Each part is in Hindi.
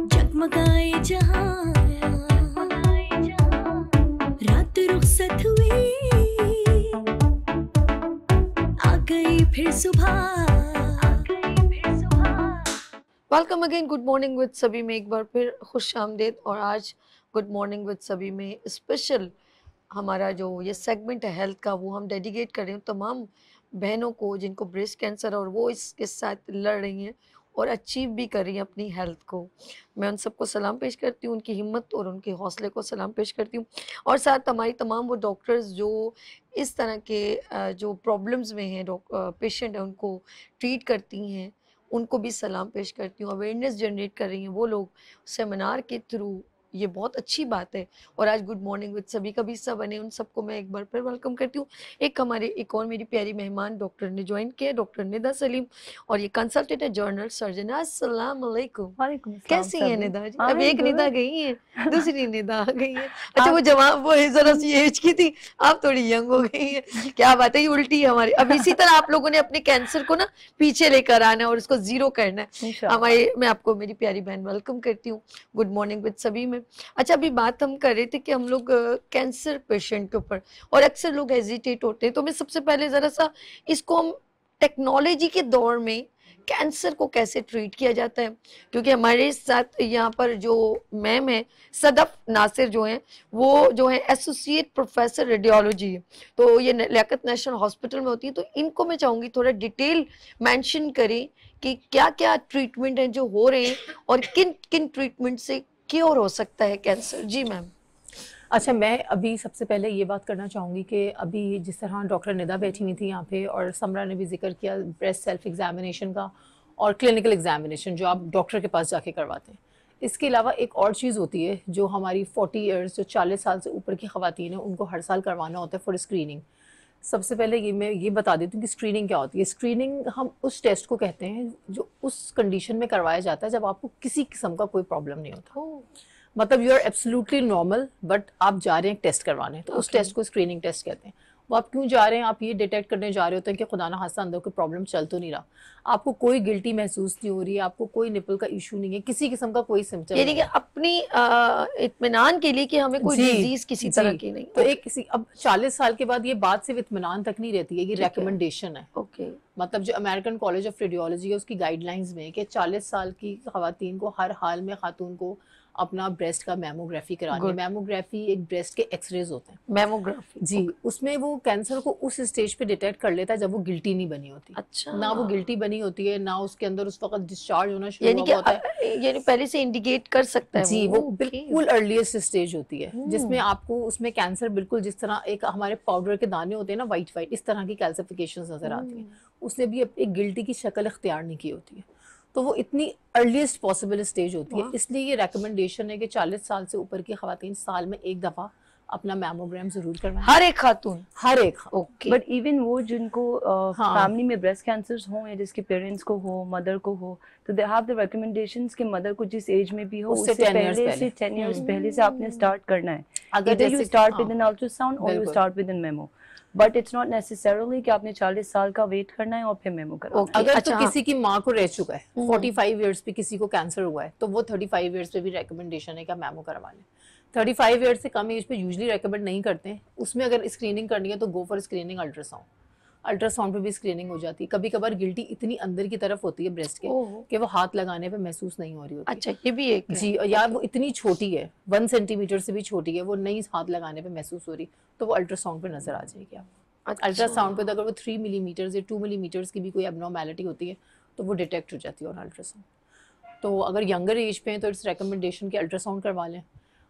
जगमगाए जहां, रात रुखसत हुई, आ गई फिर सुबह। Welcome again good morning with सभी में एक बार फिर खुश आमदीद। और आज गुड मॉर्निंग विद सभी में स्पेशल हमारा जो ये सेगमेंट है हेल्थ का, वो हम डेडिकेट कर रहे हैं तमाम बहनों को जिनको ब्रेस्ट कैंसर और वो इसके साथ लड़ रही हैं और अचीव भी कर रही हैं अपनी हेल्थ को। मैं उन सबको सलाम पेश करती हूँ, उनकी हिम्मत और उनके हौसले को सलाम पेश करती हूँ। और साथ हमारी तमाम वो डॉक्टर्स जो इस तरह के जो प्रॉब्लम्स में हैं पेशेंट हैं उनको ट्रीट करती हैं, उनको भी सलाम पेश करती हूँ। अवेयरनेस जनरेट कर रही हैं वो लोग सेमिनार के थ्रू, ये बहुत अच्छी बात है। और आज गुड मॉर्निंग विद सभी का भी हिस्सा बने उन सबको मैं एक बार फिर वेलकम करती हूँ। एक और मेरी प्यारी मेहमान डॉक्टर ने ज्वाइन किया, डॉक्टर निदा सलीम, और ये कंसल्टेंट है जर्नल सर्जन। अस्सलाम वालेकुम। वालेकुम कैसी सलाम है सभी। निदा जी? हाँ, अब एक good. निदा गई है, दूसरी निदा आ गई है। अच्छा आप- वो जवाब वो जरा सी एज की थी, आप थोड़ी यंग हो गई है। क्या बात है, ये उल्टी है हमारी। अब इसी तरह आप लोगों ने अपने कैंसर को ना पीछे लेकर आना है और उसको जीरो करना है। इंशाल्लाह। मैं आपको मेरी प्यारी बहन वेलकम करती हूँ गुड मॉर्निंग विद सभी में। अच्छा अभी बात हम कर रहे थे कि हम लोग कैंसर पेशेंट के ऊपर, और अक्सर लोग हेजिटेट होते हैं, तो मैं सबसे पहले जरा सा इसको हम टेक्नोलॉजी के दौर में कैंसर को कैसे ट्रीट किया जाता है, क्योंकि हमारे साथ यहाँ पर जो मैम है सदफ नासिर जो हैं, वो जो है एसोसिएट प्रोफेसर रेडियोलॉजी है, तो ये लियाकत नेशनल हॉस्पिटल में होती है। तो इनको मैं चाहूँगी थोड़ा डिटेल मेंशन करें कि क्या क्या ट्रीटमेंट हैं जो हो रहे हैं और किन किन ट्रीटमेंट से क्योर हो सकता है कैंसर। जी मैम। अच्छा, मैं अभी सबसे पहले ये बात करना चाहूँगी कि अभी जिस तरह डॉक्टर निदा बैठी हुई थी यहाँ पे और समरा ने भी जिक्र किया ब्रेस्ट सेल्फ एग्जामिनेशन का और क्लिनिकल एग्जामिनेशन जो आप डॉक्टर के पास जाके करवाते हैं। इसके अलावा एक और चीज़ होती है जो हमारी 40 ईयर्स जो 40 साल से ऊपर की ख़वातीन हैं उनको हर साल करवाना होता है फॉर स्क्रीनिंग। सबसे पहले मैं ये बता देती हूँ कि स्क्रीनिंग क्या होती है। स्क्रीनिंग हम उस टेस्ट को कहते हैं जो उस कंडीशन में करवाया जाता है जब आपको किसी किस्म का कोई प्रॉब्लम नहीं होता। मतलब you are absolutely normal but आप जा रहे हैं टेस्ट करवाने, तो उस टेस्ट को स्क्रीनिंग टेस्ट कहते हैं। वो आप क्यों जा रहे हैं? आप ये डिटेक्ट करने जा रहे होते हैं कि खुदा ना खास्ता अंदर कोई प्रॉब्लम चल तो नहीं रहा, आपको कोई गिल्टी महसूस नहीं हो रही है, आपको कोई निपल का इशू नहीं है, किसी किस्म का कोई सिम्टम यानी कि अपनी इत्मीनान के लिए कि हमें कोई डिजीज किसी तरह की नहीं। तो एक किसी अब 40 साल के बाद ये बात सिर्फ इत्मीनान तक नहीं रहती है, ये रेकमेंडेशन है। ओके। मतलब जो अमेरिकन कॉलेज ऑफ रेडियोलॉजी है उसकी गाइडलाइंस में कि 40 साल की खवातीन को हर हाल में खातून को अपना ब्रेस्ट का मेमोग्राफी करानी है। मेमोग्राफी एक ब्रेस्ट के एक्सरेज होते हैं। मेमोग्राफी जी, उसमें वो कैंसर को उस स्टेज पे डिटेक्ट कर लेता है जब वो गिल्टी नहीं बनी होती। अच्छा। ना वो गिल्टी बनी होती है, ना उसके अंदर उस वक्त डिस्चार्ज होना शुरू हुआ होता है, यानी पहले से इंडिकेट कर सकता है। जी, वो बिल्कुल अर्लीस्ट स्टेज होती है जिसमें आपको उसमें कैंसर बिल्कुल जिस तरह एक हमारे पाउडर के दाने होते हैं ना वाइट वाइट, इस तरह की कैल्सिफिकेशन नजर आती है। उसने भी एक गिल्टी की शक्ल इख्तियार नहीं की होती है, तो वो इतनी अर्लीस्ट पॉसिबल स्टेज होती है। इसलिए ये रिकमेंडेशन है कि 40 साल से ऊपर की खवातीन साल में एक दफा अपना मैमोग्राम जरूर करवाएं। हर एक खातून? हर एक। ओके। बट इवन वो जिनको फैमिली में ब्रेस्ट कैंसर्स हो या जिसके पेरेंट्स को हो, मदर को हो, तो दे हैव द रिकमेंडेशंस कि मदर को जिस एज में भी हो उससे पहले से 10 इयर्स पहले से आपने स्टार्ट करना है। अगर you start with an ultrasound और you start with an mammo, but it's not necessarily कि आपने 40 साल का वेट करना है और फिर मेमो करना है। अगर तो किसी की माँ को रह चुका है 45 इयर्स पे किसी को कैंसर हुआ है तो वो 35 इयर्स पे भी रिकमेंडेशन है कि मेमो करवा लें। 35 इयर्स से कम एज पे यूजुअली रेकमेंड नहीं करते हैं। उसमें अगर स्क्रीनिंग करनी है तो go for screening ultrasound. Ultrasound पे भी स्क्रीनिंग हो जाती है। कभी कभार गिल्टी इतनी अंदर की तरफ होती है ब्रेस्ट के कि वो हाथ लगाने पे महसूस नहीं हो रही होती। अच्छा, ये भी एक जी, या वो इतनी छोटी है 1 सेंटीमीटर से भी छोटी है, वो नहीं हाथ लगाने पे महसूस हो रही, तो वो अल्ट्रासाउंड पे नजर आ जाएगी आपको। अल्ट्रासाउंड पे तो अगर वो 3 मिलीमीटर या 2 मिलीमीटर की भी कोई एबनॉर्मैलिटी होती है तो वो डिटेक्ट हो जाती है ऑन अल्ट्रासाउंड। तो अगर यंगर एज पे हैं तो इट्स रिकमेंडेशन कि अल्ट्रासाउंड करवा लें,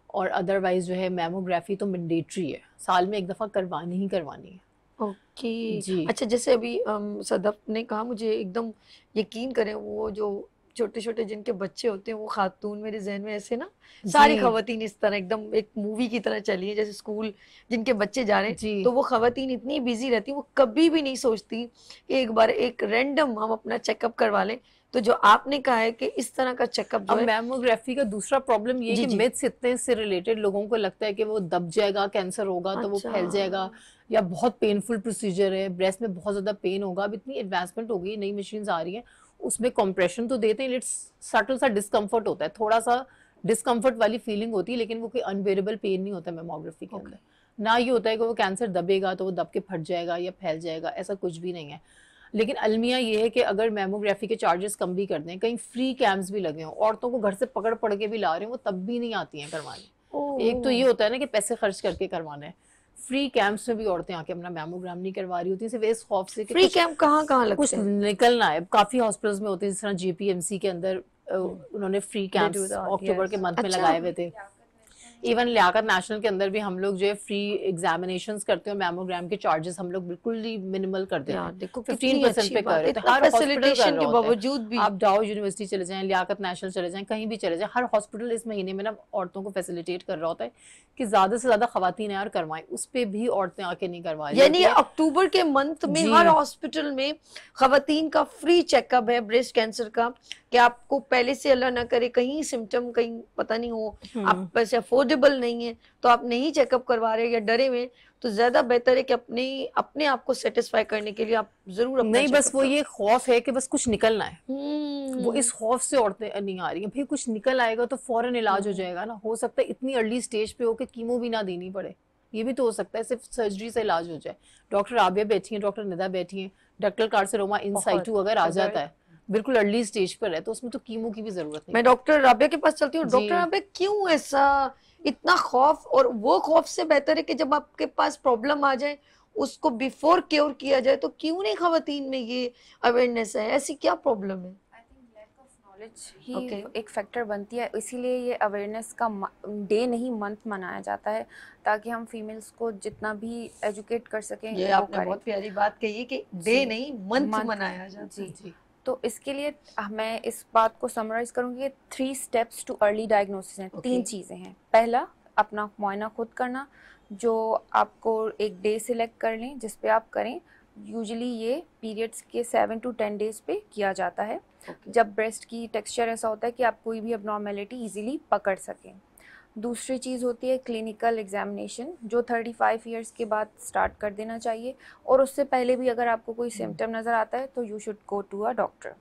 और अदरवाइज जो है मेमोग्राफी तो मैंडेटरी है, साल में एक दफ़ा करवानी ही करवानी है। ओके जी। अच्छा, जैसे अभी सदफ ने कहा, मुझे एकदम यकीन करें वो जो छोटे छोटे जिनके बच्चे होते हैं वो खातून मेरे जहन में ऐसे ना सारी खवातीन इस तरह एकदम एक मूवी की तरह चली है, जैसे स्कूल जिनके बच्चे जा रहे हैं तो वो खवातीन इतनी बिजी रहती, वो कभी भी नहीं सोचती कि एक बार एक रैंडम हम अपना चेकअप करवा लें। तो जो आपने कहा है कि इस तरह का चेकअप जो है, मैमोग्राफी का दूसरा प्रॉब्लम ये है कि मिथ्स इतने से रिलेटेड, लोगों को लगता है कि वो दब जाएगा, कैंसर होगा तो वो फैल जाएगा, या बहुत पेनफुल प्रोसीजर है, ब्रेस्ट में बहुत ज्यादा पेन होगा। अब इतनी एडवांसमेंट हो गई, नई मशीन्स आ रही हैं, उसमें कंप्रेशन तो देते हैं, लेकिन सटल सा डिस्कम्फर्ट होता है, थोड़ा सा डिस्कम्फर्ट वाली फीलिंग होती है, लेकिन वो कोई अनबेरेबल पेन नहीं होता मैमोग्राफी के अंदर। ना ये होता है कि वो कैंसर दबेगा तो वो दब के फट जाएगा या फैल जाएगा, ऐसा कुछ भी नहीं है। लेकिन अलमिया ये है कि अगर मैमोग्राफी के चार्जेस कम भी कर दें, कहीं फ्री कैंप्स भी लगे हों, औरतों को घर से पकड़ पड़ के भी ला रहे हो, वो तब भी नहीं आती हैं करवाने। एक तो ये होता है ना कि पैसे खर्च करके करवाना है, फ्री कैंप्स में भी औरतें आके अपना मैमोग्राम नहीं करवा रही होती, सिर्फ इस खौफ से कि फ्री कैंप कहाँ लगते कुछ निकलना है। काफी हॉस्पिटल्स में होते हैं, जिस तरह JPMC के अंदर उन्होंने फ्री कैंप्स अक्टूबर के मंथ में लगाए हुए थे। इवन लियाकत नेशनल के अंदर भी हम लोग जो है फ्री एग्जामिनेशंस करते हैं, मैमोग्राम के चार्जेस हम लोग बिल्कुल ही मिनिमल कर देते हैं, 15% पे कर रहे हैं। हर फैसिलिटेशन के बावजूद भी आप डाउ यूनिवर्सिटी चले जाएं, लियाकत नेशनल चले जाएं, कहीं भी चले जाएं, हर हॉस्पिटल इस महीने में ना औरतों को फैसिलिटेट कर रहा होता है कि ज्यादा से ज्यादा खवातीन यार करवाएं, उस पे भी औरतें आके नहीं करवाएं। यानी अक्टूबर के मंथ में हर हॉस्पिटल में खवातीन का फ्री चेकअप है ब्रेस्ट कैंसर का, कि आपको पहले से अल्लाह ना करे कहीं सिम्टम कहीं पता नहीं हो, आप पैसे अफोर्डेबल नहीं है तो आप नहीं चेकअप करवा रहे या डरे हुए, तो ज्यादा बेहतर है कि अपने आप को सेटिस्फाई करने के लिए आप जरूर अपना नहीं, बस वो ये खौफ है कि बस कुछ निकलना है, वो इस खौफ से औरतें नहीं आ रही हैं। भाई कुछ निकल आएगा तो फौरन इलाज हो जाएगा ना, हो सकता है इतनी अर्ली स्टेज पे हो कि कीमो भी ना देनी पड़े, ये भी तो हो सकता है, सिर्फ सर्जरी से इलाज हो जाए। डॉक्टर राबिया बैठी हैं, डॉक्टर निदा बैठी हैं, डक्टल कार्सिनोमा इन साइटू अगर आ जाता है बिल्कुल अर्ली स्टेज पर है तो उसमें तो कीमो की भी जरूरत नहीं। मैं डॉक्टर राबिया के पास चलती हूँ। डॉक्टर राबिया क्यों ऐसा इतना खौफ, और वो खौफ से बेहतर है कि जब आपके पास प्रॉब्लम आ जाए उसको बिफोर क्योर किया जाए, तो क्यों नहीं खवातीन में ये अवेयरनेस है, ऐसी क्या प्रॉब्लम है? I think lack of knowledge ही एक फैक्टर बनती है, इसीलिए ये अवेयरनेस का डे नहीं मंथ मनाया जाता है, ताकि हम फीमेल्स को जितना भी एजुकेट कर सकें। ये आपने बहुत प्यारी बात कही कि डे नहीं मंथ मनाया जाता है। जी, तो इसके लिए मैं इस बात को समराइज करूंगी, 3 स्टेप्स टू अर्ली डायग्नोसिस हैं। 3 चीज़ें हैं। पहला, अपना मुआयना खुद करना, जो आपको एक डे सिलेक्ट कर लें जिस पे आप करें। यूजुअली ये पीरियड्स के 7 to 10 डेज पे किया जाता है, जब ब्रेस्ट की टेक्सचर ऐसा होता है कि आप कोई भी अबनॉर्मेलिटी इजीली पकड़ सकें। दूसरी चीज़ होती है क्लिनिकल एग्जामिनेशन, जो 35 इयर्स के बाद स्टार्ट कर देना चाहिए, और उससे पहले भी अगर आपको कोई सिम्टम नज़र आता है तो you should go to a doctor.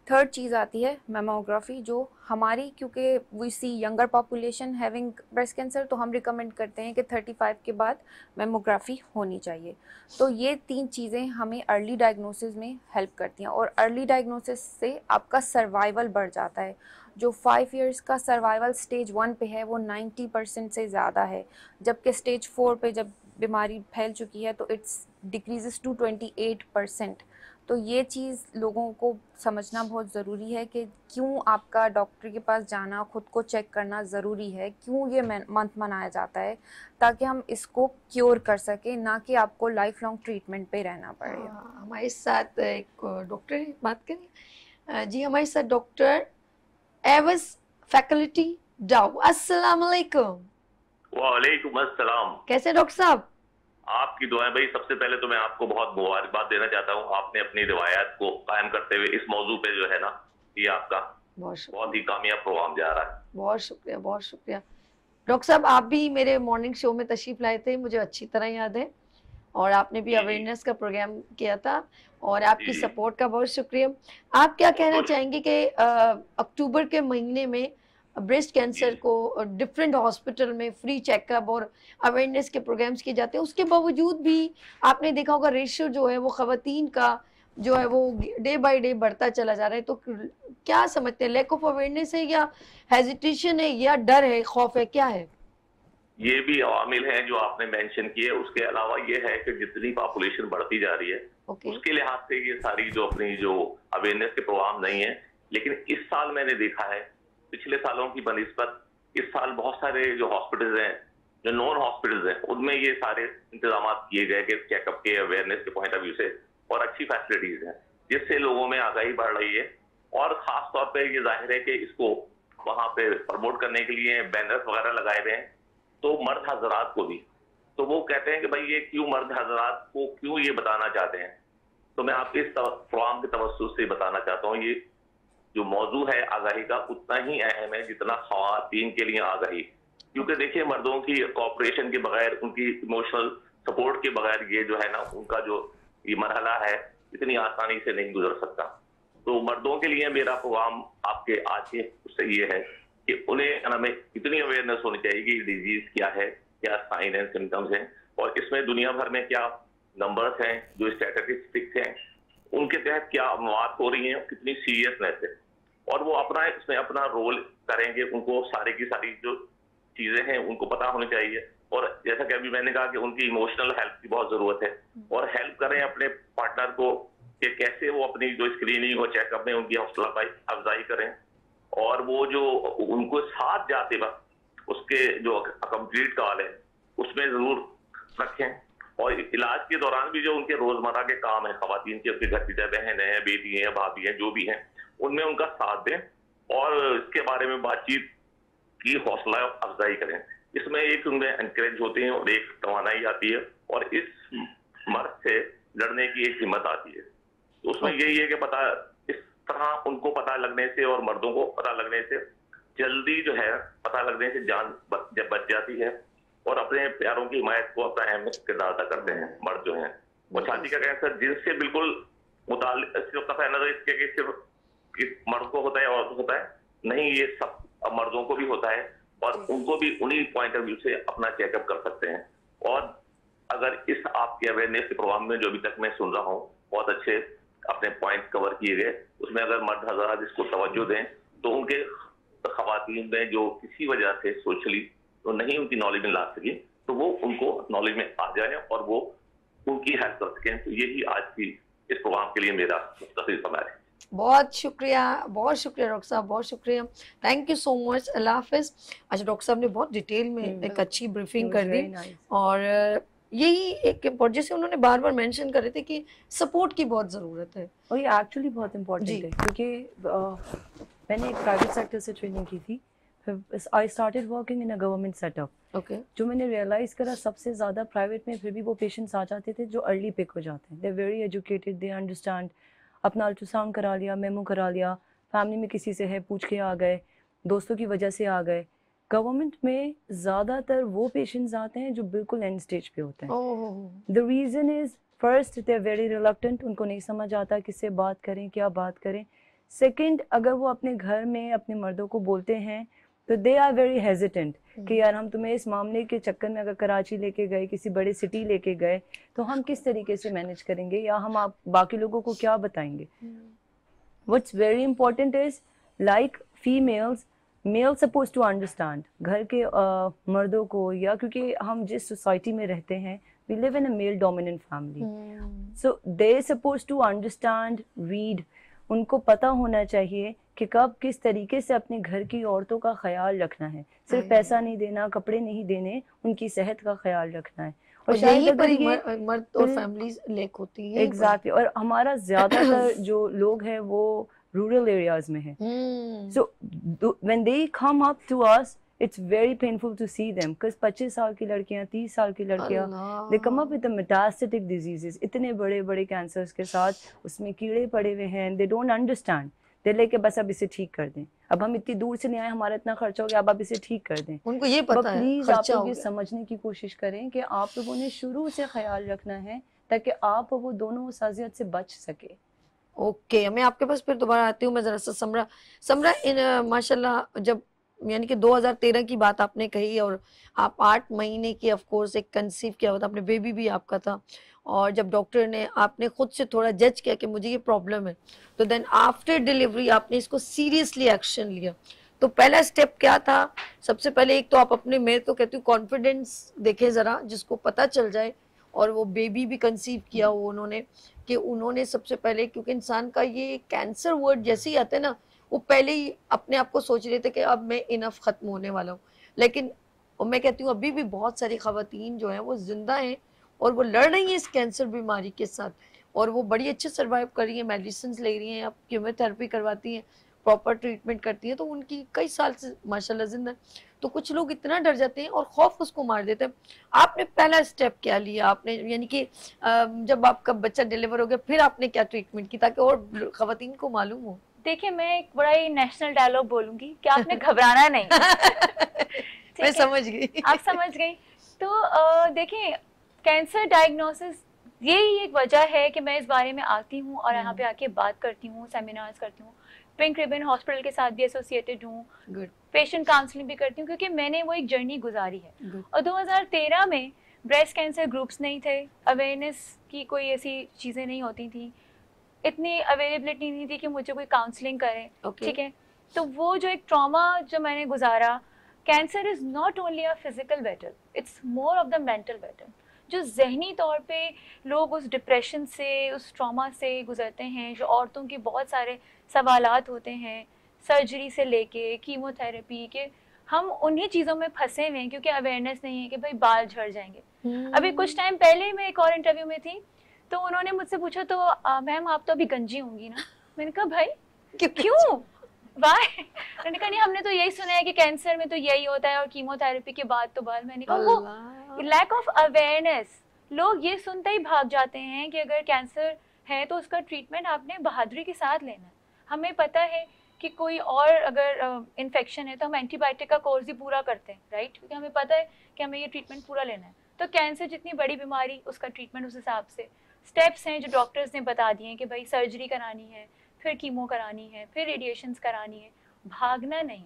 Third चीज़ आती है मैमोग्राफी, जो हमारी, क्योंकि we see younger population having breast cancer, तो हम रिकमेंड करते हैं कि 35 के बाद मैमोग्राफी होनी चाहिए। तो ये 3 चीज़ें हमें अर्ली डायग्नोसिस में हेल्प करती हैं, और अर्ली डायग्नोसिस से आपका सर्वाइवल बढ़ जाता है। जो 5 इयर्स का सर्वाइवल स्टेज 1 पे है वो 90% से ज़्यादा है, जबकि स्टेज 4 पे जब बीमारी फैल चुकी है तो इट्स डिक्रीजेस टू 28%। तो ये चीज़ लोगों को समझना बहुत ज़रूरी है कि क्यों आपका डॉक्टर के पास जाना, खुद को चेक करना ज़रूरी है, क्यों ये मंथ मनाया जाता है, ताकि हम इसको क्योर कर सकें, ना कि आपको लाइफ लॉन्ग ट्रीटमेंट पे रहना पड़े। हमारे साथ एक डॉक्टर बात करें जी, हमारे साथ डॉक्टर एवस फैकल्टी डाउ। अस्सलाम वालेकुम। वालेकुम अस्सलाम। कैसे डॉक्टर साहब? आपकी दुआएं भाई। सबसे पहले तो मैं आपको बहुत मुबारकबाद देना चाहता हूँ, आपने अपनी रिवायत को कायम करते हुए इस मौजू पे जो है ना, ये आपका बहुत ही कामयाब प्रोग्राम जा रहा है। बहुत शुक्रिया, बहुत शुक्रिया। डॉक्टर साहब, आप भी मेरे मॉर्निंग शो में तशरीफ लाए थे, मुझे अच्छी तरह याद है, और आपने भी अवेयरनेस का प्रोग्राम किया था, और आपकी सपोर्ट का बहुत शुक्रिया। आप क्या कहना चाहेंगे कि अक्टूबर के महीने में ब्रेस्ट कैंसर को डिफरेंट हॉस्पिटल में फ्री चेकअप और अवेयरनेस के प्रोग्राम्स किए जाते हैं, उसके बावजूद भी आपने देखा होगा रेशियो जो है वो खवातीन का जो है वो डे बाय डे बढ़ता चला जा रहा है, तो क्या समझते हैं, लैक ऑफ अवेयरनेस है या हेजिटेशन है या डर है, खौफ है, क्या है? ये भी अवामिल हैं जो आपने मेंशन किए। उसके अलावा ये है कि जितनी पॉपुलेशन बढ़ती जा रही है उसके लिहाज से ये सारी जो अपनी जो अवेयरनेस के प्रोग्राम नहीं है। लेकिन इस साल मैंने देखा है पिछले सालों की बनिस्बत इस साल बहुत सारे जो हॉस्पिटल्स हैं, जो नॉन हॉस्पिटल्स हैं, उनमें ये सारे इंतजाम किए गए कि चेकअप के अवेयरनेस के पॉइंट ऑफ व्यू से, और अच्छी फैसिलिटीज हैं जिससे लोगों में आगाही बढ़ रही है। और खास तौर पे ये जाहिर है कि इसको वहां पे प्रमोट करने के लिए बैनर्स वगैरह लगाए गए हैं, तो मर्द हजरात को भी, तो वो कहते हैं कि भाई ये क्यों मर्द हजरात को क्यों ये बताना चाहते हैं, तो मैं आपके इस प्रोग्राम के तवज्जुह से बताना चाहता हूँ, ये जो मौजू है आगाही का उतना ही अहम है जितना खवातीन के लिए आगाही। क्योंकि देखिए मर्दों की कोऑपरेशन के बगैर, उनकी इमोशनल सपोर्ट के बगैर ये जो है ना उनका जो ये मरहला है इतनी आसानी से नहीं गुजर सकता। तो मर्दों के लिए मेरा प्रोग्राम आपके आज के उससे ये है कि उन्हें हमें इतनी अवेयरनेस होनी चाहिए कि डिजीज क्या है, क्या साइन एंड सिम्टम्स हैं, और इसमें दुनिया भर में क्या नंबर्स हैं, जो स्टैटिस्टिक्स हैं, उनके तहत क्या मौत हो रही हैं, कितनी सीरियसनेस है, और वो अपना इसमें अपना रोल करेंगे। उनको सारी की सारी जो चीजें हैं उनको पता होनी चाहिए। और जैसा कि अभी मैंने कहा कि उनकी इमोशनल हेल्प की बहुत जरूरत है, और हेल्प करें अपने पार्टनर को कि कैसे वो अपनी जो स्क्रीनिंग और चेकअप में उनकी हौसला अफजाई करें, और वो जो उनको साथ जाते वक्त उसके जो कंप्लीट कॉल है उसमें जरूर रखें, और इलाज के दौरान भी जो उनके रोजमर्रा के काम है, खवातीन के उनके घर की बहन है, बेटी है, भाभी है, जो भी है, उनमें उनका साथ दें और इसके बारे में बातचीत की हौसला अफजाई करें। इसमें एक उनमें एनकरेज होते हैं और एक तवानाई आती है, और इस मर्द से लड़ने की एक हिम्मत आती है। तो उसमें यही है कि पता इस तरह उनको पता लगने से और मर्दों को पता लगने से जल्दी जो है पता लगने से जान जब बच जाती है, और अपने प्यारों की हिमायत को अपना अहम किरदार अदा करते हैं मर्द जो हैं। वो छाती का कैंसर जिनसे बिल्कुल इसके सिर्फ मर्द को होता है, औरत को होता है नहीं, ये सब मर्दों को भी होता है, और उनको भी उन्हीं पॉइंट ऑफ व्यू से अपना चेकअप कर सकते हैं। और अगर इस आपके अवेयरनेस के प्रोग्राम में जो अभी तक मैं सुन रहा हूँ बहुत अच्छे अपने पॉइंट कवर किए गए, उसमें अगर मर्द हज़रात इसको तवज्जो दें तो उनके खवातीन में जो किसी वजह से सोशली तो नहीं उनकी नॉलेज में ला सकी, तो वो उनको नॉलेज में आ जाए और वो उनकी हेल्प कर सकें। तो यही आज की इस प्रोग्राम के लिए मेरा मुख्तसर समय है। बहुत शुक्रिया डॉक्टर साहब, बहुत शुक्रिया, थैंक यू सो मच, अल्लाह हाफिज़। अच्छा, डॉक्टर साहब ने बहुत डिटेल में एक अच्छी ब्रीफिंग कर दी, और यही एक इम्पोर्टेंट, जैसे उन्होंने बार बार मेंशन कर रहे थे कि सपोर्ट की बहुत ज़रूरत है, और ये एक्चुअली बहुत इम्पोर्टेंट है, क्योंकि मैंने एक प्राइवेट सेक्टर से ट्रेनिंग की थी, I started working in a government setup. Okay, जो मैंने रियलाइज़ करा सबसे ज़्यादा प्राइवेट में फिर भी वो पेशेंट्स आ जाते थे जो अर्ली पिक हो जाते हैं, they very educated, they understand, अपना अल्ट्रासाउंड करा लिया, मेमो करा लिया, फैमिली में किसी से है पूछ के आ गए, दोस्तों की वजह से आ गए। गवर्नमेंट में ज़्यादातर वो पेशेंट्स आते हैं जो बिल्कुल एंड स्टेज पे होते हैं। The reason is first they are very reluctant, उनको नहीं समझ आता किससे बात करें, क्या बात करें। सेकंड, अगर वो अपने घर में अपने मर्दों को बोलते हैं तो दे आर वेरी हेजिटेंट कि यार हम तुम्हें इस मामले के चक्कर में अगर कराची लेके गए, किसी बड़े सिटी लेके गए, तो हम किस तरीके से मैनेज करेंगे, या हम आप बाकी लोगों को क्या बताएंगे। What's very important is like females, male suppose to understand घर के मर्दों को, या क्योंकि हम जिस सोसाइटी में रहते हैं we live in a male dominant family, so they suppose to understand, read, उनको पता होना चाहिए कि कब किस तरीके से अपने घर की औरतों का ख्याल रखना है। सिर्फ पैसा नहीं देना, कपड़े नहीं देने, उनकी सेहत का ख्याल रखना है। और यही पर मर्द और फैमिलीज लेक होती है। एग्जैक्टली, और हमारा ज्यादातर जो लोग हैं वो रूरल एरियाज में है, so when they come up to us it's very painful to see them, because 25 साल की लड़कियां, 30 साल की लड़कियां, they come up with the metastatic diseases, इतने बड़े बड़े कैंसर्स के साथ, उसमें कीड़े पड़े हुए हैं, दे डोंट अंडरस्टैंड, दे लेके बस अब इसे ठीक कर दें, अब हम इतनी दूर से नहीं आए, हमारा इतना खर्चा हो गया, अब आप इसे ठीक कर दें। उनको ये पता है, प्लीज आप लोग ये समझने की कोशिश करें कि आप लोगों ने शुरू से ख्याल रखना है ताकि आप वो दोनों साजियत से बच सके। ओके, मैं आपके पास फिर दोबारा आती हूँ। मैं जरा सा समरा इन माशाल्लाह, जब यानी कि 2013 की बात आपने कही, और आप 8 महीने की ऑफ कोर्स एक कंसीव किया होता, अपने बेबी भी आपका था, और जब डॉक्टर ने, आपने खुद से थोड़ा जज किया कि मुझे ये प्रॉब्लम है, तो देन आफ्टर डिलीवरी आपने इसको सीरियसली एक्शन लिया। तो पहला स्टेप क्या था? सबसे पहले एक तो आप अपने, मैं तो कहती हूँ कॉन्फिडेंस देखें ज़रा, जिसको पता चल जाए, और वो बेबी भी कंसीव किया हो उन्होंने, कि उन्होंने सबसे पहले, क्योंकि इंसान का ये कैंसर वर्ड जैसे ही आता है ना, वो पहले ही अपने आप को सोच रहे थे कि अब मैं इनफ ख़त्म होने वाला हूँ। लेकिन और मैं कहती हूँ अभी भी बहुत सारी ख़वातीन जो हैं वो जिंदा हैं और वो लड़ रही हैं इस कैंसर बीमारी के साथ, और वो बड़ी अच्छे सर्वाइव कर रही हैं, मेडिसिन ले रही हैं, अब कीमोथेरेपी करवाती हैं, प्रॉपर ट्रीटमेंट करती हैं, तो उनकी कई साल से माशाल्लाह जिंदा। तो कुछ लोग इतना डर जाते हैं और खौफ उसको मार देते हैं। आपने पहला स्टेप क्या लिया आपने, यानी कि जब आपका बच्चा डिलीवर हो गया फिर आपने क्या ट्रीटमेंट की ताकि और खवातीन को मालूम हो? देखिए, मैं एक बड़ा ही नेशनल डायलॉग बोलूंगी कि आपने घबराना नहीं। मैं समझ गई, आप समझ गई। तो देखिए, कैंसर डायग्नोसिस यही एक वजह है कि मैं इस बारे में आती हूँ और यहाँ पे आके बात करती हूँ, सेमिनार्स करती हूँ। पिंक रिबन हॉस्पिटल के साथ भी एसोसिएटेड हूँ, पेशेंट काउंसलिंग भी करती हूँ, क्योंकि मैंने वो एक जर्नी गुजारी है। और 2013 में ब्रेस्ट कैंसर ग्रुप्स नहीं थे, अवेयरनेस की कोई ऐसी चीज़ें नहीं होती थी, इतनी अवेलेबिलिटी नहीं थी कि मुझे कोई काउंसलिंग करे, ठीक है। तो वो जो एक ट्रॉमा जो मैंने गुजारा, cancer is not only a physical battle, it's more of the mental battle. जो जहनी तौर पे लोग उस डिप्रेशन से, उस ट्रॉमा से गुजरते हैं, जो औरतों के बहुत सारे सवालात होते हैं, सर्जरी से लेके कीमोथेरेपी के, हम उन्हीं चीज़ों में फंसे हुए हैं क्योंकि अवेयरनेस नहीं है कि भाई बाल झड़ जाएंगे। अभी कुछ टाइम पहले मैं एक और इंटरव्यू में थी, तो उन्होंने मुझसे पूछा, तो मैम आप तो अभी गंजी होंगी ना। मैंने कहा भाई क्यों वाई? मैंने कहा नहीं, हमने तो यही सुना है कि कैंसर में तो यही होता है और कीमोथेरेपी के बाद तो बाल। मैंने कहा वो लैक ऑफ अवेयरनेस, लोग ये सुनते ही भाग जाते हैं कि अगर कैंसर है तो उसका ट्रीटमेंट आपने बहादुरी के साथ लेना है। हमें पता है कि कोई और अगर इन्फेक्शन है तो हम एंटीबायोटिक का कोर्स ही पूरा करते हैं, राइट, क्योंकि हमें पता है कि हमें ये ट्रीटमेंट पूरा लेना है। तो कैंसर जितनी बड़ी बीमारी, उसका ट्रीटमेंट उस हिसाब से स्टेप्स हैं जो डॉक्टर्स ने बता दिए हैं कि भाई सर्जरी करानी है, फिर कीमो करानी है, फिर रेडिएशंस करानी है, भागना नहीं।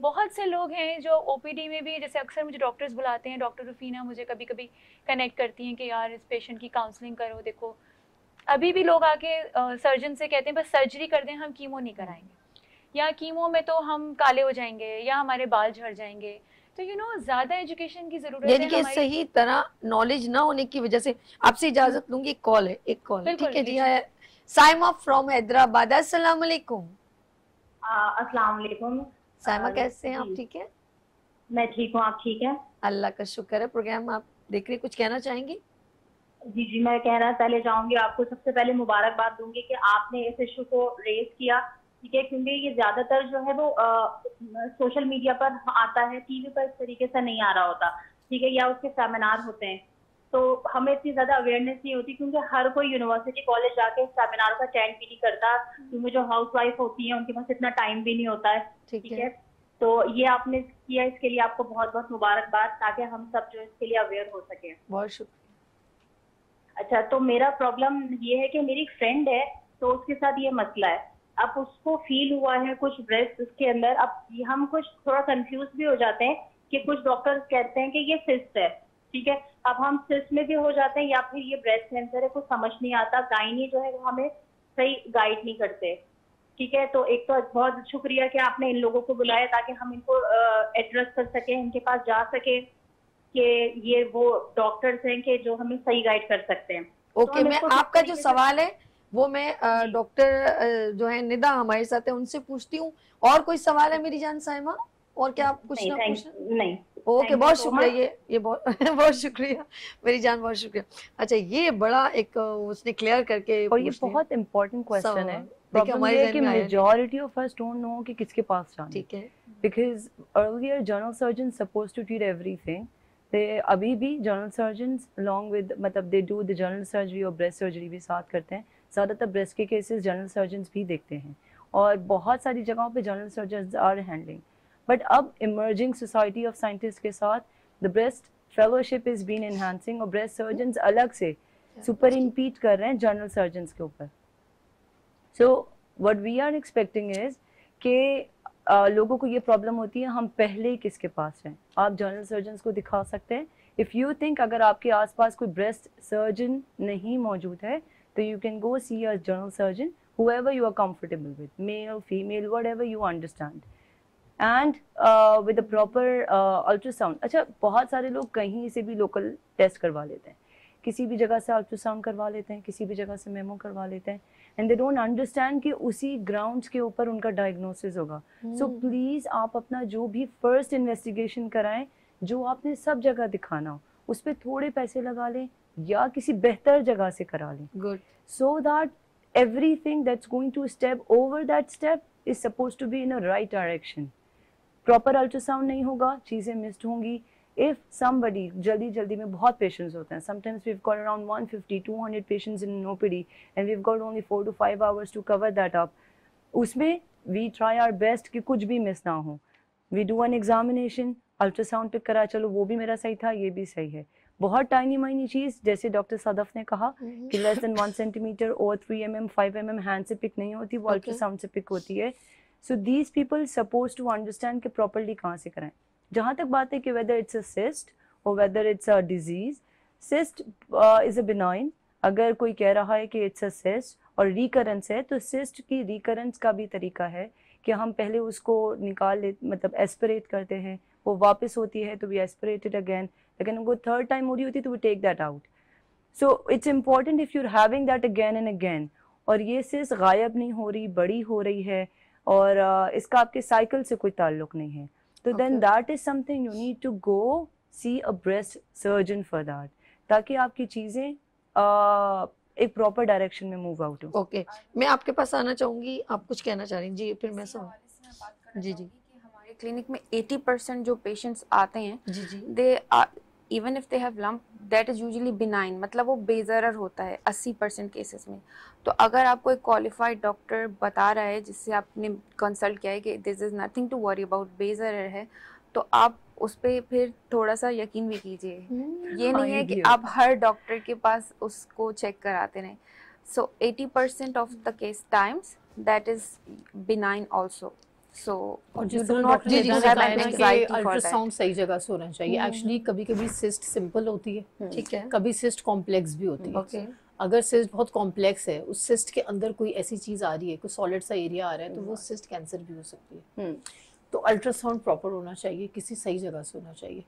बहुत से लोग हैं जो ओपीडी में भी, जैसे अक्सर मुझे डॉक्टर्स बुलाते हैं, डॉक्टर रुफीना मुझे कभी कभी कनेक्ट करती हैं कि यार इस पेशेंट की काउंसलिंग करो। देखो अभी भी लोग आके सर्जन से कहते हैं बस सर्जरी कर दें, हम कीमो नहीं कराएंगे, या कीमो में तो हम काले हो जाएंगे या हमारे बाल झड़ जाएंगे। तो ज्यादा एजुकेशन की जरूरत है। यानी कि सही तरह नॉलेज ना होने की वजह से। आपसे इजाजत लूंगी, एक कॉल है, एक कॉल, ठीक है जी। साइमा फ्रॉम हैदराबाद, अस्सलाम वालेकुम। अस्सलाम वालेकुम। साइमा कैसे हैं आप? ठीक है, मैं ठीक हूँ, आप ठीक है? अल्लाह का शुक्र है। प्रोग्राम आप देख रहे, कुछ कहना चाहेंगी? जी जी, मैं कहना पहले चाहूंगी, आपको सबसे पहले मुबारकबाद दूंगी कि आपने इस इशू को रेज किया, ठीक है, क्योंकि ये ज्यादातर जो है वो सोशल मीडिया पर आता है, टीवी पर इस तरीके से नहीं आ रहा होता, ठीक है, या उसके सेमिनार होते हैं, तो हमें इतनी ज्यादा अवेयरनेस नहीं होती, क्योंकि हर कोई यूनिवर्सिटी कॉलेज जाके सेमिनार का अटेंड भी नहीं करता, क्योंकि जो हाउस वाइफ होती है उनके पास इतना टाइम भी नहीं होता है, ठीक है। तो ये आपने किया, इसके लिए आपको बहुत बहुत मुबारकबाद, ताकि हम सब जो इसके लिए अवेयर हो सके। बहुत शुक्रिया। अच्छा, तो मेरा प्रॉब्लम ये है कि मेरी फ्रेंड है, तो उसके साथ ये मसला है। अब उसको फील हुआ है कुछ ब्रेस्ट उसके अंदर, अब हम कुछ थोड़ा कंफ्यूज भी हो जाते हैं कि कुछ डॉक्टर्स कहते हैं कि ये सिस्ट है, ठीक है, अब हम सिस्ट में भी हो जाते हैं या फिर ये ब्रेस्ट कैंसर है, कुछ समझ नहीं आता। गायनी जो है वो हमें सही गाइड नहीं करते, ठीक है। तो एक तो बहुत शुक्रिया कि आपने इन लोगों को बुलाया ताकि हम इनको एड्रेस कर सके, इनके पास जा सके कि ये वो डॉक्टर्स हैं कि जो हमें सही गाइड कर सकते हैं। ओके, मैं आपका जो सवाल है वो मैं डॉक्टर जो है निदा हमारे साथ है उनसे पूछती हूँ। और कोई सवाल है मेरी जान साइमा? और क्या आप कुछ नहीं? ओके, बहुत शुक्रिया, ये बहुत बहुत शुक्रिया मेरी जान, बहुत शुक्रिया। अच्छा, ये बड़ा एक उसने क्लियर करके, और ये बहुत इंपॉर्टेंट क्वेश्चन है। प्रॉब्लम ये है कि majority of us don't know कि किसके पास जाना, ठीक है, because earlier general surgeon supposed to treat everything. अभी भी जनरल सर्जन्स अलॉन्ग विद, मतलब they do the general surgery और ब्रेस्ट सर्जरी भी साथ करते हैं। ज़्यादातर ब्रेस्ट के केसेस जनरल सर्जन्स भी देखते हैं और बहुत सारी जगहों पे general surgeons are handling. But अब इमर्जिंग सोसाइटी ऑफ साइंटिस्ट के साथ the breast fellowship is been enhancing और ब्रेस्ट सर्जन्स अलग से सुपर इम्पीट कर रहे हैं जनरल सर्जन्स के ऊपर। So what we are expecting is कि लोगों को ये प्रॉब्लम होती है, हम पहले ही किसके पास हैं। आप जनरल सर्जन्स को दिखा सकते हैं। इफ़ यू थिंक अगर आपके आसपास कोई ब्रेस्ट सर्जन नहीं मौजूद है तो you can go see a general surgeon, whoever you are comfortable with, male, female, whatever you understand, and with a proper ultrasound. अच्छा, बहुत सारे लोग कहीं से भी लोकल टेस्ट करवा लेते हैं, किसी भी जगह से अल्ट्रासाउंड करवा लेते हैं, किसी भी जगह से मेमो करवा लेते हैं, एंड दे डोंट अंडरस्टैंड कि उसी ग्राउंड्स के ऊपर उनका डायग्नोसिस होगा। सो प्लीज़ आप अपना जो भी फर्स्ट इन्वेस्टिगेशन कराएं, जो आपने सब जगह दिखाना हो, उस पर थोड़े पैसे लगा लें या किसी बेहतर जगह से करा लें। Good, so that everything that's going to step over that step is supposed to be in a right direction. Proper ultrasound नहीं होगा, चीज़ें मिस्ड होंगी। If somebody, जल्दी में बहुत पेशेंट्स होते हैं, sometimes we've got around 150-200 patients in an OPD and we've got only 4 to 5 hours to cover that up. उसमें we try our best कि कुछ भी मिस ना हो। We do an examination, ultrasound pick करा, चलो वो भी मेरा सही था, ये भी सही है, बहुत टाइनी माइनी चीज़, जैसे डॉक्टर सदफ ने कहा कि लेस देन 1 सेंटीमीटर और 3 mm 5 mm हैंड से पिक नहीं होती, वो अल्ट्रासाउंड से पिक होती है. So these people suppose to understand कि प्रॉपरली कहाँ से कराएं. जहाँ तक बात है कि वेदर इट्स अ सिस्ट और whether it's a disease, cyst is a benign. अगर कोई कह रहा है कि इट्स अ सिस्ट और रिकरेंस है, तो सिस्ट की रिकरेंस का भी तरीका है कि हम पहले उसको निकाल ले, मतलब एस्पिरेट करते हैं, वो वापस होती है तो वी एस्पिरेट इट अगेन, लेकिन उनको थर्ड टाइम हो रही होती है तो we take that out. So it's important if you are having that again and again, और ये सिस्ट गायब नहीं हो रही, बड़ी हो रही है, और इसका आपके साइकिल से कोई ताल्लुक नहीं है, तो then that is something you need to go see a breast surgeon for that, ताकि आपकी चीज़ें एक प्रॉपर डायरेक्शन में मूव आउट हो. ओके, मैं आपके पास आना चाहूंगी, आप कुछ कहना चाह रही हैं? जी, फिर मैं जी जी. हमारे क्लिनिक में 80% जो पेशेंट्स आते हैं, जी जी, they even if they have lump that is usually benign, मतलब वो बेजरर होता है 80% केसेस में. तो अगर आपको एक क्वालिफाइड डॉक्टर बता रहा है जिससे आपने कंसल्ट किया है कि this is nothing to worry about, बेजरर है, तो आप उस पर फिर थोड़ा सा यकीन भी कीजिए. ये नहीं है कि आप हर डॉक्टर के पास उसको चेक कराते रहें. सो 80% of the case times that is benign also. So you do not ultrasound सही जगह से होना चाहिए. एक्चुअली कभी-कभी सिस्ट सिंपल होती है, ठीक है, कभी सिस्ट कॉम्प्लेक्स भी होती है. अगर सिस्ट बहुत कॉम्प्लेक्स है, उस सिस्ट के अंदर कोई ऐसी चीज आ रही है, कोई सॉलिड सा एरिया आ रहा है, तो वो सिस्ट कैंसर भी हो सकती है. तो अल्ट्रासाउंड प्रॉपर होना चाहिए, किसी सही जगह से होना चाहिए,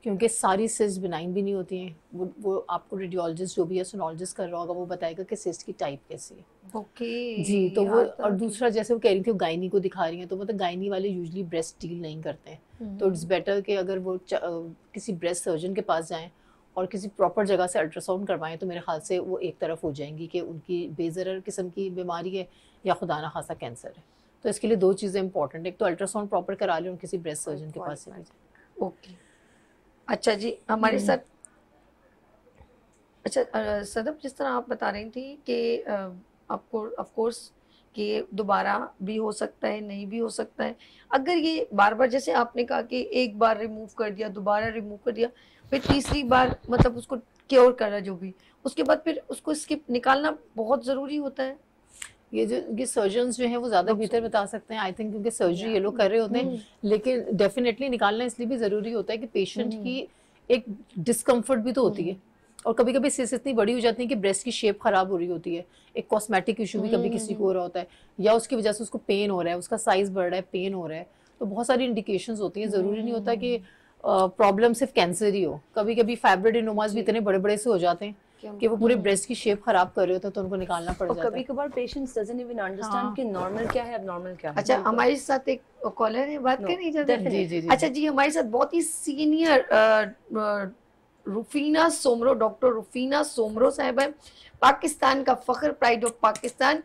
क्योंकि सारी सिस्ट बिनाइन भी नहीं होती हैं. वो आपको रेडियोलॉजिस्ट जो भी है, सोनोलॉजिस्ट कर रहा होगा, वो बताएगा कि सिस्ट की टाइप कैसी है. ओके जी, तो वो, और दूसरा जैसे वो कह रही थी वो गायनी को दिखा रही हैं, तो मतलब गायनी वाले यूजुअली ब्रेस्ट डील नहीं करते हैं. तो इट्स बेटर कि अगर वो किसी ब्रेस्ट सर्जन के पास जाएं और किसी प्रॉपर जगह से अल्ट्रासाउंड करवाएं, तो मेरे ख्याल से वो एक तरफ हो जाएंगी कि उनकी बेजरर किस्म की बीमारी है या खुदा ना खासा कैंसर है. तो इसके लिए 2 चीज़ें इंपॉर्टेंट, एक तो अल्ट्रासाउंड प्रॉपर करा लें और किसी ब्रेस्ट सर्जन के पास. ओके, अच्छा जी, हमारे साथ अच्छा सदफ, जिस तरह आप बता रही थी कि आपको ऑफ कोर्स कि दोबारा भी हो सकता है, नहीं भी हो सकता है. अगर ये बार बार, जैसे आपने कहा कि एक बार रिमूव कर दिया, दोबारा रिमूव कर दिया, फिर तीसरी बार मतलब उसको क्योर करा जो भी, उसके बाद फिर उसको स्किप निकालना बहुत ज़रूरी होता है. ये सर्जन्स जो हैं वो ज़्यादा बेहतर बता सकते हैं आई थिंक, क्योंकि सर्जरी ये लोग कर रहे होते हैं. लेकिन डेफिनेटली निकालना इसलिए भी ज़रूरी होता है कि पेशेंट की एक डिस्कम्फर्ट भी तो होती है, और कभी कभी सिस्ट इतनी बड़ी हो जाती है कि ब्रेस्ट की शेप ख़राब हो रही होती है, एक कॉस्मेटिक इशू भी कभी किसी को हो रहा होता है, या उसकी वजह से उसको पेन हो रहा है, उसका साइज़ बढ़ रहा है, पेन हो रहा है. तो बहुत सारी इंडिकेशंस होती हैं. ज़रूरी नहीं होता कि प्रॉब्लम सिर्फ कैंसर ही हो. कभी कभी फाइब्रोएडेनोमास भी इतने बड़े बड़े से हो जाते हैं कि वो पूरे ब्रेस्ट की शेप खराब कर रहे होते हैं, तो उनको निकालना पड़ जाता है. कभी कभार पेशेंट्स डजंट इवन अंडरस्टैंड कि नॉर्मल क्या है, एबनॉर्मल क्या है. अच्छा, हमारे साथ एक कॉलर है, बात करनी चाहते हैं? जी जी जी. अच्छा जी, हमारे साथ बहुत ही सीनियर रुफीना सोमरो, डॉक्टर रुफीना सोमरो साहब है, पाकिस्तान का फख्र, प्राइड ऑफ पाकिस्तान,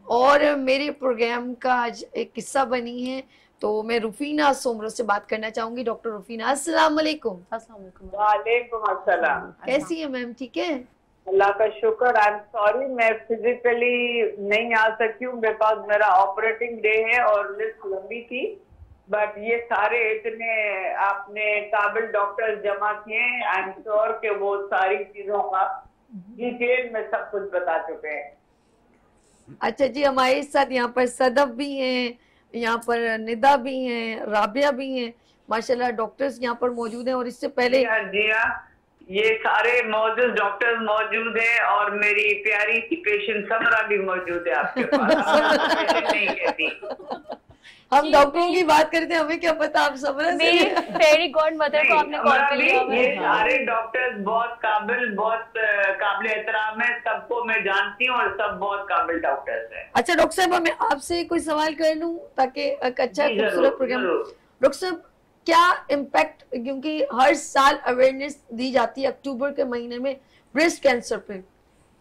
और मेरे प्रोग्राम का आज एक किस्सा बनी है. तो मैं रुफीना सोमरो से बात करना चाहूंगी. डॉक्टर रुफीना, अस्सलाम वालेकुम. वालेकुम अस्सलाम. कैसी है मैम? ठीक है, अल्लाह का शुक्र. आई एम सॉरी, मैं फिजिकली नहीं आ सकी हूँ, बिकॉज मेरा ऑपरेटिंग डे है और लिस्ट लंबी थी. बट ये सारे इतने आपने काबिल डॉक्टर्स जमा किए, आई एम श्योर कि वो सारी चीजों का डिटेल में सब कुछ बता चुके हैं. अच्छा जी, हमारे साथ यहाँ पर सदफ भी हैं, यहाँ पर निदा भी हैं, राबिया भी हैं, माशाल्लाह डॉक्टर्स यहाँ पर मौजूद हैं. और इससे पहले जी हाँ, ये सारे मौजूद डॉक्टर्स मौजूद हैं, और मेरी प्यारी सी पेशेंट समरा भी मौजूद है आपके पास. नहीं कहती, हम डॉक्टरों की बात करते हैं, हमें क्या पता आप समरा से. मेरी फेरी गॉड मदर को आपने कॉल कर लिया. ये सारे डॉक्टर्स बहुत काबिल, बहुत काबिल एहतराम है, सबको मैं जानती हूँ और सब बहुत काबिल डॉक्टर्स हैं. अच्छा डॉक्टर साहब, मैं आपसे कोई सवाल कर लूँ ताकि एक अच्छा खूबसूरत प्रोग्राम. डॉक्टर साहब, क्या इम्पैक्ट, क्योंकि हर साल अवेयरनेस दी जाती है अक्टूबर के महीने में ब्रेस्ट कैंसर पे,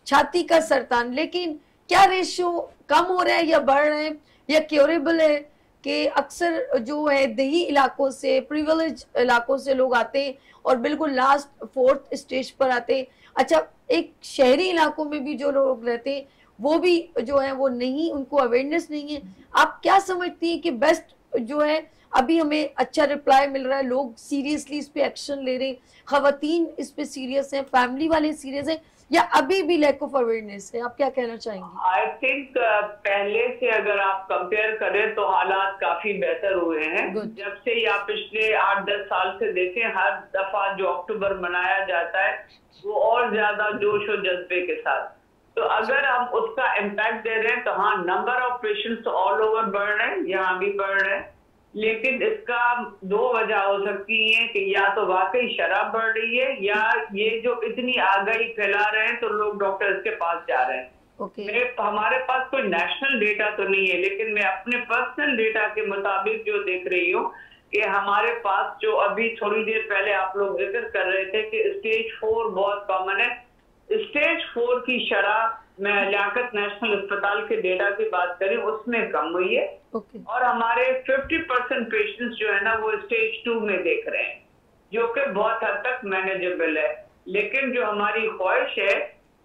छाती का सरतान, लेकिन क्या रेशियो कम हो रहा है या बढ़ रहा है या क्योरेबल है? कि अक्सर जो है दही इलाकों से, प्रिविलेज इलाकों से लोग आते हैं और बिल्कुल लास्ट 4th स्टेज पर आते हैं. अच्छा, एक शहरी इलाकों में भी जो लोग रहते हैं वो भी जो है वो नहीं, उनको अवेयरनेस नहीं है. आप क्या समझती हैं कि बेस्ट जो है अभी हमें अच्छा रिप्लाई मिल रहा है, लोग सीरियसली इस पे एक्शन ले रहे हैं, खवातीन इस पे सीरियस हैं, फैमिली वाले सीरियस हैं, या अभी भी लैक ऑफ अवेयरनेस है? आप क्या कहना चाहेंगे? आई थिंक पहले से अगर आप कंपेयर करें तो हालात काफी बेहतर हुए हैं। जब से या पिछले 8-10 साल से देखें, हर दफा जो अक्टूबर मनाया जाता है वो और ज्यादा जोश और जज्बे के साथ। तो अगर हम उसका इम्पैक्ट दे रहे हैं तो हाँ, number of patients all over बढ़ रहे हैं, यहाँ भी बढ़ रहे हैं, लेकिन इसका 2 वजह हो सकती है कि या तो वाकई शराब बढ़ रही है, या ये जो इतनी आगाही फैला रहे हैं तो लोग डॉक्टर्स के पास जा रहे हैं। हमारे पास कोई नेशनल डेटा तो नहीं है, लेकिन मैं अपने पर्सनल डेटा के मुताबिक जो देख रही हूँ कि हमारे पास जो अभी थोड़ी देर पहले आप लोग जिक्र कर रहे थे कि स्टेज 4 बहुत कॉमन है। स्टेज 4 की शराब, मैं लियाकत नेशनल अस्पताल के डेटा की बात करें, उसमें कम हुई है। और हमारे 50% पेशेंट्स जो है ना वो स्टेज 2 में देख रहे हैं, जो कि बहुत हद तक मैनेजेबल है। लेकिन जो हमारी ख्वाहिश है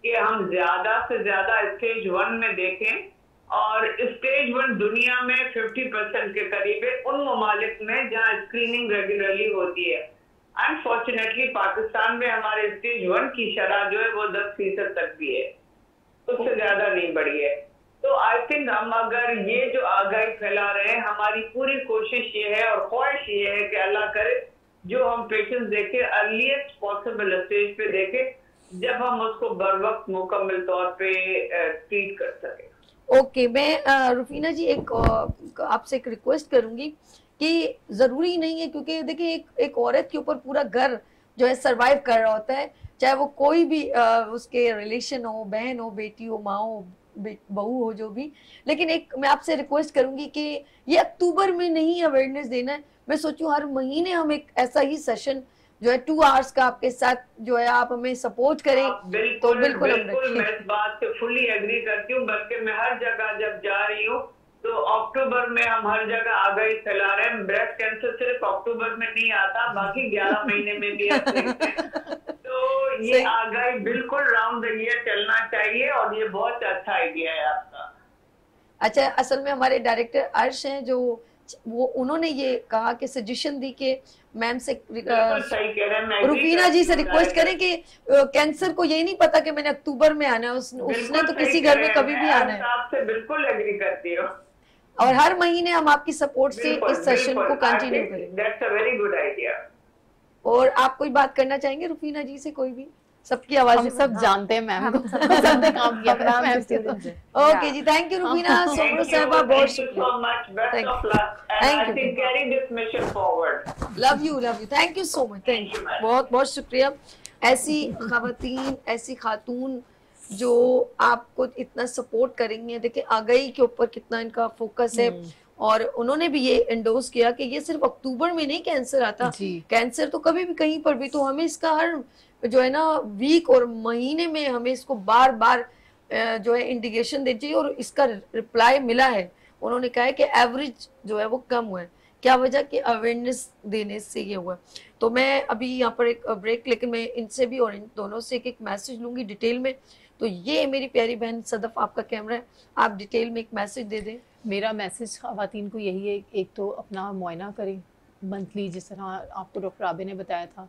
कि हम ज्यादा से ज्यादा स्टेज 1 में देखें, और स्टेज 1 दुनिया में 50% के करीब है उन ममालिक में जहाँ स्क्रीनिंग रेगुलरली होती है। अनफॉर्चुनेटली पाकिस्तान में हमारे स्टेज 1 की शरह जो है वो 10% तक भी है, उससे ज्यादा नहीं बढ़ी है। तो आई थिंक हम अगर ये जो आगाही फैला रहे हैं, हमारी पूरी कोशिश ये है और ख्वाहिश ये है कि अल्लाह करे जो हम पेशेंट देखें अर्लीस्ट पॉसिबल स्टेज पे देखें, जब हम उसको बर वक्त मुकम्मल तौर पे ट्रीट कर सकें। ओके, मैं रुफीना जी एक आपसे एक रिक्वेस्ट करूंगी कि ज़रूरी नहीं है, क्योंकि देखिए एक औरत के ऊपर पूरा घर जो है सरवाइव कर रहा होता है, चाहे वो कोई भी उसके रिलेशन हो, बहन हो, बेटी हो, माँ हो, बहू हो, जो भी। लेकिन एक मैं आपसे रिक्वेस्ट करूंगी कि ये अक्टूबर में नहीं अवेयरनेस देना है, मैं सोचूं हर महीने हम एक ऐसा ही सेशन जो है 2 आवर्स का आपके साथ जो है आप हमें सपोर्ट करें। बिल्कुल, तो बिल्कुल मैं इस बात से फुली एग्री करती हूँ। बल्कि मैं हर जगह जब जा रही हूँ तो अक्टूबर में हम हर जगह आगाही फैला रहे हैं। ब्रेस्ट कैंसर सिर्फ अक्टूबर में नहीं आता, बाकी 11 महीने में भी आते हैं। तो ये आगाही बिल्कुल राउंड द ईयर चलना चाहिए, और ये बहुत अच्छा आइडिया है आपका। अच्छा, असल में हमारे डायरेक्टर अर्श हैं जो उन्होंने ये कहा कि सजेशन दी कि मैम से रुफीना जी से रिक्वेस्ट करें कि कैंसर को यही नहीं पता कि मैंने अक्टूबर में आना है, उसने तो किसी घर में कभी भी आना है। आपसे बिल्कुल एग्री करती हो, और हर महीने हम आपकी सपोर्ट से इस सेशन को कंटिन्यू करेंगे। That's a very good idea. और आप कोई बात करना चाहेंगे रुफीना जी से? कोई भी, सबकी आवाज हम सब जानते हैं मैम को, सबने काम किया मैम से। ओके जी, थैंक यू रुफीना सोमरो साहिबा, बहुत शुक्रिया, love you, thank you so much, thank you, बहुत बहुत शुक्रिया। ऐसी खवातीन, ऐसी खातून जो आपको इतना सपोर्ट करेंगे। देखिए आगाही के ऊपर कितना इनका फोकस है, और उन्होंने भी ये एंडोर्स किया कि ये सिर्फ अक्टूबर में नहीं कैंसर आता, कैंसर तो कभी भी कहीं पर भी, तो हमें इसका हर जो है ना वीक और महीने में हमें इसको बार बार जो है इंडिकेशन देनी चाहिए। और इसका रिप्लाई मिला है, उन्होंने कहा है कि एवरेज जो है वो कम हुआ है। क्या वजह कि अवेयरनेस देने से ये हुआ। तो मैं अभी यहाँ पर एक ब्रेक, लेकिन मैं इनसे भी और इन दोनों से एक मैसेज लूँगी डिटेल में। तो ये मेरी प्यारी बहन सदफ, आपका कैमरा है, आप डिटेल में एक मैसेज दे दें। मेरा मैसेज ख़वातीन को यही है, एक तो अपना मुआयना करें मंथली, जिस तरह आपको डॉक्टर आबे ने बताया था।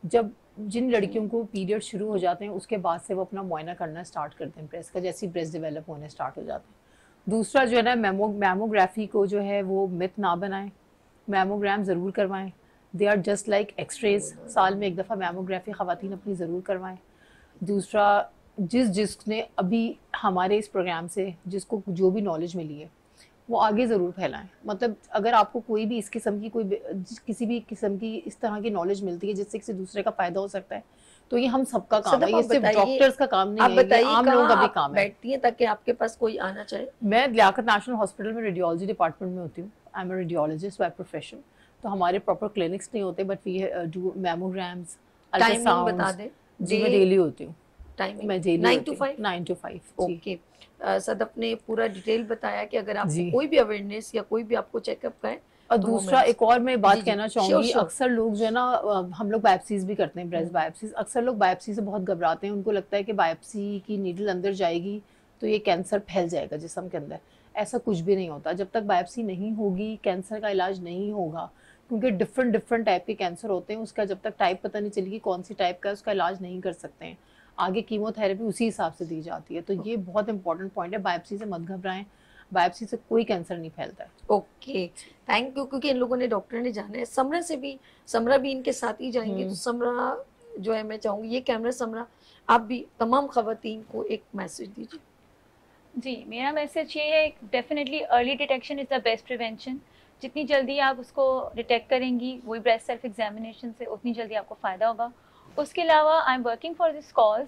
जब जिन लड़कियों को पीरियड शुरू हो जाते हैं उसके बाद से वो अपना मुआयना करना स्टार्ट करते हैं ब्रेस्ट का, जैसे ही ब्रेस्ट डेवलप होने स्टार्ट हो जाते हैं। दूसरा जो है ना, मैमोग्राफी को जो है वो मिथ ना बनाएं, मैमोग्राम ज़रूर करवाएं। They are just like x-rays, साल में एक दफ़ा मैमोग्राफी ख़वातीन अपनी ज़रूर करवाएं। दूसरा, जिसने अभी हमारे इस प्रोग्राम से जिसको जो भी नॉलेज मिली है वो आगे ज़रूर फैलाएं। मतलब अगर आपको कोई भी इस किस्म की किसी भी किस्म की इस तरह की नॉलेज मिलती है जिससे किसी दूसरे का फ़ायदा हो सकता है, तो ये हम सबका काम है, ये सिर्फ डॉक्टर्स का काम नहीं है, ये आम लोगों का भी काम है। बैठती हैं ताकि आपके पास कोई आना चाहे। मैं लियाकत नेशनल हॉस्पिटल में रेडियोलॉजी डिपार्टमेंट में होती हूँ। I am a radiologist by profession. तो हमारे प्रॉपर क्लिनिक्स नहीं होते, बट वी डू मैमोग्राम्स, अल्ट्रासाउंड। बता दें जी, मैं डेली होती हूँ। टाइमिंग मैं डेली 9 to 5। ओके। सदफ ने पूरा डिटेल बताया कि अगर आपको कोई भी अवेयरनेस या कोई भी आपको चेकअप का है। और दूसरा एक और मैं बात कहना चाहूँगी, अक्सर लोग जो है ना, हम लोग बायोप्सीज भी करते हैं, ब्रेस्ट बायोप्सीज। अक्सर लोग बायोप्सी से बहुत घबराते हैं, उनको लगता है कि बायोप्सी की नीडल अंदर जाएगी तो ये कैंसर फैल जाएगा जिस्म के अंदर। ऐसा कुछ भी नहीं होता। जब तक बायोप्सी नहीं होगी कैंसर का इलाज नहीं होगा, क्योंकि डिफरेंट टाइप के कैंसर होते हैं, उसका जब तक टाइप पता नहीं चलेगी कौन सी टाइप का है उसका इलाज नहीं कर सकते हैं। आगे कीमोथेरेपी उसी हिसाब से दी जाती है। तो ये बहुत इंपॉर्टेंट पॉइंट है, बायोप्सी से मत घबराएं, बायोप्सी से कोई कैंसर नहीं फैलता है। Okay, thank you. क्योंकि इन लोगों ने, डॉक्टर ने जाना है। समरा भी इनके साथ ही जाएंगे। तो समरा जो है, मैं चाहूँगी ये कैमरा समरा, आप भी तमाम ख़वातीन को एक मैसेज दीजिए। जी, मेरा मैसेज ये है, definitely early detection is the best prevention. जितनी जल्दी आप उसको डिटेक्ट करेंगी, वही ब्रेस्ट सेल्फ एग्जामिनेशन से, उतनी जल्दी आपको फ़ायदा होगा। उसके अलावा I am working for this cause,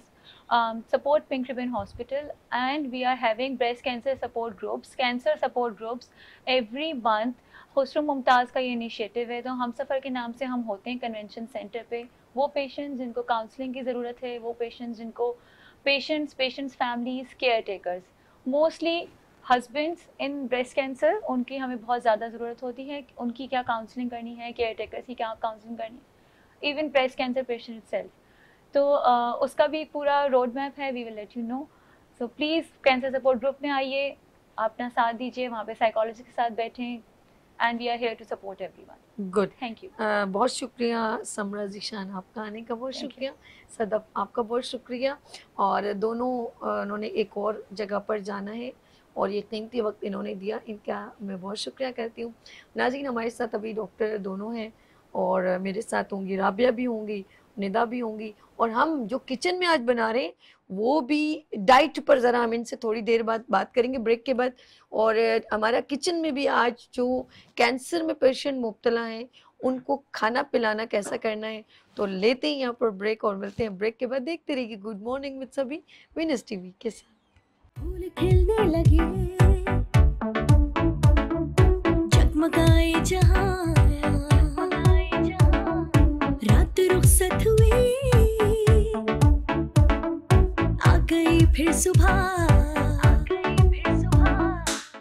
support Pink Ribbon Hospital, and we are having breast cancer support groups, cancer support groups every month. Khusro Mumtaz का ये इनिशिएटिव है। तो हम सफ़र के नाम से हम होते हैं कन्वेंशन सेंटर पे। वो पेशेंट्स जिनको काउंसलिंग की ज़रूरत है, वो पेशेंट्स जिनको patients families, caretakers, mostly husbands in breast cancer, उनकी हमें बहुत ज़्यादा ज़रूरत होती है। उनकी क्या काउंसलिंग करनी है, केयर टेकर्स की क्या काउंसलिंग करनी है, even breast cancer patient itself. तो उसका भी एक पूरा रोड मैप है, we will let you know. So please cancer support group में आइए, अपना साथ दीजिए, वहाँ पे साइकोलॉजिस्ट के साथ बैठें, and we are here to support everyone. Good, thank you. बहुत शुक्रिया समरा ज़ीशान, आपका आने का बहुत शुक्रिया। सदफ, आपका बहुत शुक्रिया। और दोनों उन्होंने एक और जगह पर जाना है और ये कीमती वक्त इन्होंने दिया, इनका मैं बहुत शुक्रिया करती हूँ। नाज़रीन, हमारे साथ अभी डॉक्टर दोनों हैं और मेरे साथ होंगी राबिया भी होंगी, निदा भी होंगी, और हम जो किचन में आज बना रहे हैं वो भी डाइट पर ज़रा हम इनसे थोड़ी देर बाद बात करेंगे, ब्रेक के बाद। और हमारा किचन में भी आज जो कैंसर में पेशेंट मुब्तला हैं उनको खाना पिलाना कैसा करना है। तो लेते हैं यहाँ पर ब्रेक और मिलते हैं ब्रेक के बाद। देखते रहिए गुड मॉर्निंग विद सभी विनस टीवी के साथ। फूल खिलने लगे, जगमगाए